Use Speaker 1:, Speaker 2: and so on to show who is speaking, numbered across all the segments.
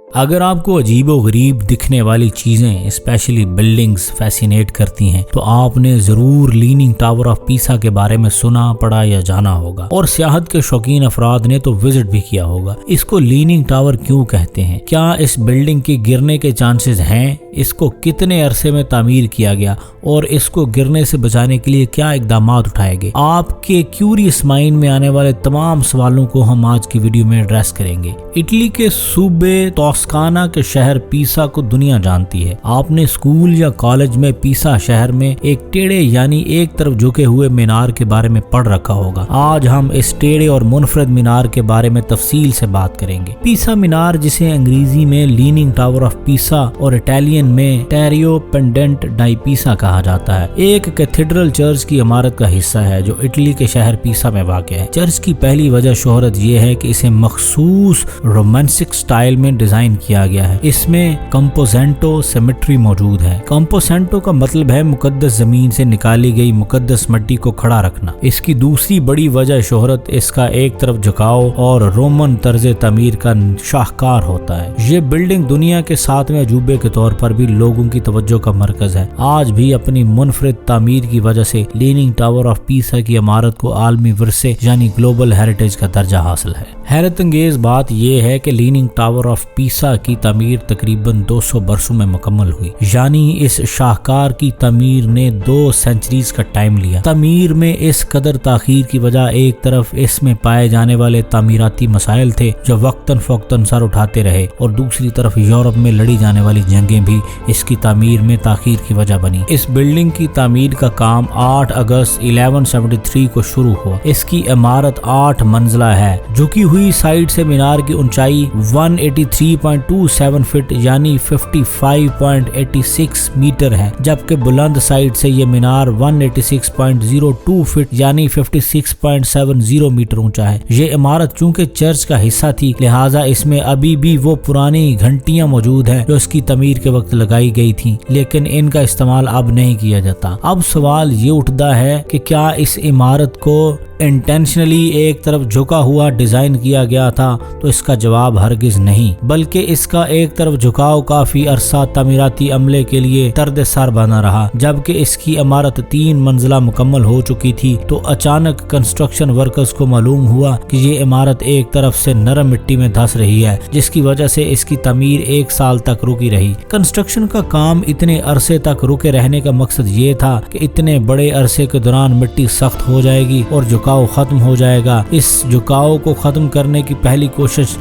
Speaker 1: अगर आपको अजीबो गरीब दिखने वाली चीजें स्पेशली बिल्डिंग्स फैसिनेट करती हैं तो आपने जरूर लीनिंग टावर ऑफ पीसा के बारे में सुना, पढ़ा या जाना होगा और सियाहत के शौकीन अफराद ने तो विजिट भी किया होगा। इसको लीनिंग टावर क्यों कहते हैं? क्या इस बिल्डिंग के गिरने के चांसेस हैं? इसको कितने अरसे में तामीर किया गया और इसको गिरने से बचाने के लिए क्या इकदाम उठाए गए? आपके क्यूरियस माइंड में आने वाले तमाम सवालों को हम आज की वीडियो में एड्रेस करेंगे। इटली के सूबे टोस्काना के शहर पीसा को दुनिया जानती है। आपने स्कूल या कॉलेज में पीसा शहर में एक टेढ़े यानी एक तरफ झुके हुए मीनार के बारे में पढ़ रखा होगा। आज हम इस टेढ़े और मुनफरद मीनार के बारे में तफसील से बात करेंगे। पीसा मीनार, जिसे अंग्रेजी में लीनिंग टावर ऑफ पीसा और इटालियन में टेरियो पेंडेंट डाई पीसा कहा जाता है, एक कैथेड्रल चर्च की इमारत का हिस्सा है जो इटली के शहर पीसा में वाक़ है। चर्च की पहली वजह शोहरत ये है कि इसे मखसूस रोमांटिक स्टाइल में डिजाइन किया गया है। इसमें कंपोजेंटो सिमेट्री मौजूद है। कंपोजेंटो का मतलब है मुकद्दस जमीन से निकाली गई मुकद्दस मिट्टी को खड़ा रखना। इसकी दूसरी बड़ी वजह शोहरत इसका एक तरफ झुकाव और रोमन तर्ज तमीर का शाहकार होता है। ये बिल्डिंग दुनिया के 7वें अजूबे के तौर पर भी लोगों की तवज्जो का मरकज है। आज भी अपनी मुनफरिद तामीर की वजह से लीनिंग टावर ऑफ पीसा की इमारत को आलमी विरसे यानी ग्लोबल हेरिटेज का दर्जा हासिल है। हैरत अंगेज बात यह है कि लीनिंग टावर ऑफ पीसा की तमीर तकरीबन 200 बरसों में मुकम्मल हुई, यानी इस शाहकार की तमीर ने 2 सेंचुरीज का टाइम लिया। तमीर में इस कदर ताखीर की वजह एक तरफ इसमें पाए जाने वाले तामीराती मसाइल थे जो वक्तन फौक्तन सर उठाते रहे और दूसरी तरफ यूरोप में लड़ी जाने वाली जंगें भी इसकी तामीर में ताखीर की वजह बनी। इस बिल्डिंग की तामीर का काम 8 अगस्त 1173 को शुरू हुआ। इसकी इमारत 8 मंजिला है। झुकी हुई साइड से मीनार की ऊंचाई 183.27 फीट यानी 55.86 मीटर है, जबकि बुलंद साइड से ये मीनार 186.02 फीट यानी 56.70 मीटर ऊंचा है। ये इमारत चूंकि चर्च का हिस्सा थी, लिहाजा इसमें अभी भी वो पुरानी घंटियां मौजूद हैं जो इसकी तमीर के वक्त लगाई गई थी, लेकिन इनका इस्तेमाल अब नहीं किया जाता। अब सवाल ये उठता है कि क्या इस इमारत को इंटेंशनली एक तरफ झुका हुआ डिजाइन किया गया था? तो इसका जवाब हरगिज नहीं, बल्कि इसका एक तरफ झुकाव काफी अरसा तमीराती अमले के लिए दर्द सर बना रहा। जबकि इसकी इमारत 3 मंजिला मुकम्मल हो चुकी थी तो अचानक कंस्ट्रक्शन वर्कर्स को मालूम हुआ कि ये इमारत एक तरफ से नरम मिट्टी में धंस रही है, जिसकी वजह से इसकी तमीर 1 साल तक रुकी रही। कंस्ट्रक्शन का काम इतने अरसे तक रुके रहने का मकसद ये था कि इतने बड़े अरसे के दौरान मिट्टी सख्त हो जाएगी और झुकाव खत्म हो जाएगा। इस झुकाव को खत्म करने की पहली कोशिश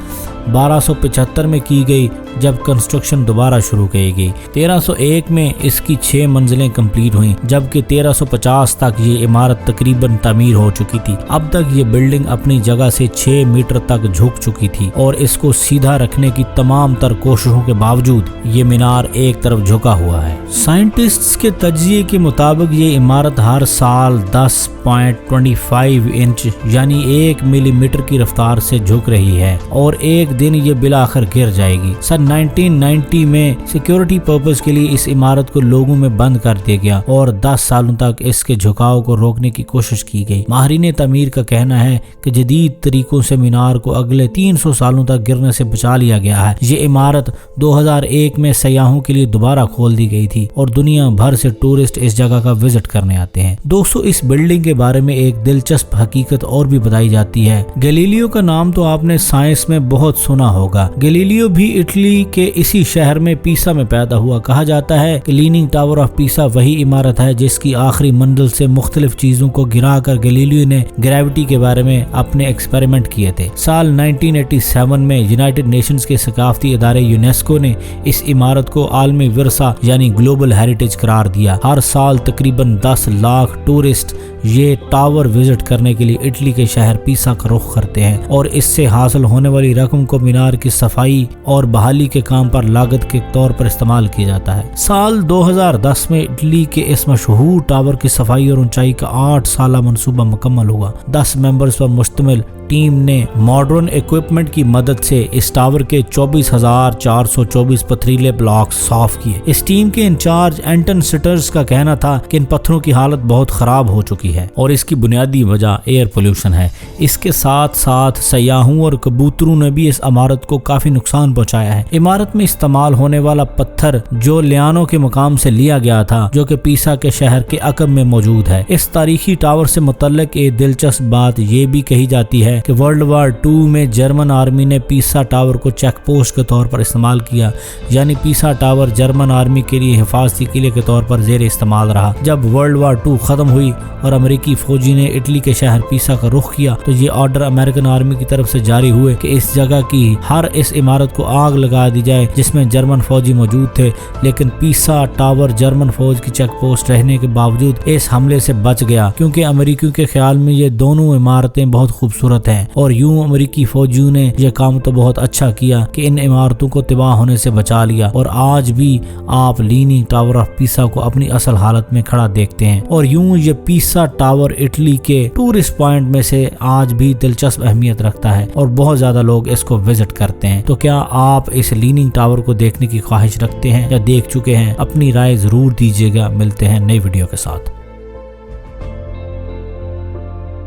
Speaker 1: 1275 में की गई, जब कंस्ट्रक्शन दोबारा शुरू की गई। 1301 में इसकी 6 मंजिलें कंप्लीट हुई, जबकि 1350 तक ये इमारत तकरीबन तामीर हो चुकी थी। अब तक ये बिल्डिंग अपनी जगह से 6 मीटर तक झुक चुकी थी और इसको सीधा रखने की तमाम तर कोशिशों के बावजूद ये मीनार एक तरफ झुका हुआ है। साइंटिस्ट्स के तज्जिए के मुताबिक ये इमारत हर साल 10.25 इंच यानी 1 मिलीमीटर की रफ्तार से झुक रही है और एक दिन ये बिलाखिर गिर जाएगी। सन 1990 में सिक्योरिटी पर्पस के लिए इस इमारत को लोगों में बंद कर दिया गया और 10 सालों तक इसके झुकाव को रोकने की कोशिश की गई। माहिरीन तमीर का कहना है कि जदीद तरीकों से मीनार को अगले 300 सालों तक गिरने से बचा लिया गया है। ये इमारत 2001 में सयाहों के लिए दोबारा खोल दी गई थी और दुनिया भर से टूरिस्ट इस जगह का विजिट करने आते हैं। दोस्तों, इस बिल्डिंग के बारे में एक दिलचस्प हकीकत और भी बताई जाती है। गैलीलियो का नाम तो आपने साइंस में बहुत सुना होगा। गैलीलियो भी इटली के इसी शहर में पीसा में पैदा हुआ। कहा जाता है कि लीनिंग टावर ऑफ पीसा वही इमारत है जिसकी आखिरी मंजिल से मुख्तलिफ चीजों को गिराकर गैलीलियो ने ग्रेविटी के बारे में अपने एक्सपेरिमेंट किए थे। साल 1987 में यूनाइटेड नेशंस के सकाफती इदारे यूनेस्को ने इस इमारत को आलमी विरसा यानी ग्लोबल हेरिटेज करार दिया। हर साल तकरीबन 10 लाख टूरिस्ट ये टावर विजिट करने के लिए इटली के शहर पीसा का रुख करते हैं और इससे हासिल होने वाली रकम को मीनार की सफाई और बहाली के काम पर लागत के तौर पर इस्तेमाल किया जाता है। साल 2010 में इटली के इस मशहूर टावर की सफाई और ऊंचाई का 8 साला मंसूबा मुकम्मल हुआ। 10 मेंबर्स पर मुश्तमिल टीम ने मॉडर्न इक्विपमेंट की मदद से इस टावर के 24,424 पथरीले ब्लॉक साफ किए। इस टीम के इंचार्ज एंटन सिटर्स का कहना था कि इन पत्थरों की हालत बहुत खराब हो चुकी है और इसकी बुनियादी वजह एयर पोल्यूशन है। इसके साथ साथ सयाहों और कबूतरों ने भी इस इमारत को काफी नुकसान पहुंचाया है। इमारत में इस्तेमाल होने वाला पत्थर जो लियानो के मुकाम से लिया गया था, जो कि पीसा के शहर के अकब में मौजूद है। इस तारीखी टावर से मुतल्लिक एक दिलचस्प बात ये भी कही जाती है कि वर्ल्ड वार 2 में जर्मन आर्मी ने पीसा टावर को चेक पोस्ट के तौर पर इस्तेमाल किया, यानी पीसा टावर जर्मन आर्मी के लिए हिफाजती किले के तौर पर जेर इस्तेमाल रहा। जब वर्ल्ड वार 2 खत्म हुई और अमेरिकी फौजी ने इटली के शहर पीसा का रुख किया तो ये ऑर्डर अमेरिकन आर्मी की तरफ से जारी हुए कि इस जगह की हर इस इमारत को आग लगा दी जाए जिसमें जर्मन फौजी मौजूद थे। लेकिन पीसा टावर जर्मन फौज की चेक पोस्ट रहने के बावजूद इस हमले से बच गया, क्योंकि अमेरिकियों के ख्याल में ये दोनों इमारतें बहुत खूबसूरत हैं और यूं अमेरिकी फौजियों ने यह काम तो बहुत अच्छा किया कि इन इमारतों को तबाह होने से बचा लिया। और आज भी आप लीनिंग टावर ऑफ पीसा को अपनी असल हालत में खड़ा देखते हैं। और यूं ये पीसा टावर इटली के टूरिस्ट पॉइंट में से आज भी दिलचस्प अहमियत रखता है और बहुत ज्यादा लोग इसको विजिट करते हैं। तो क्या आप इस लीनिंग टावर को देखने की ख्वाहिश रखते हैं या देख चुके हैं? अपनी राय जरूर दीजिएगा। मिलते हैं नई वीडियो के साथ।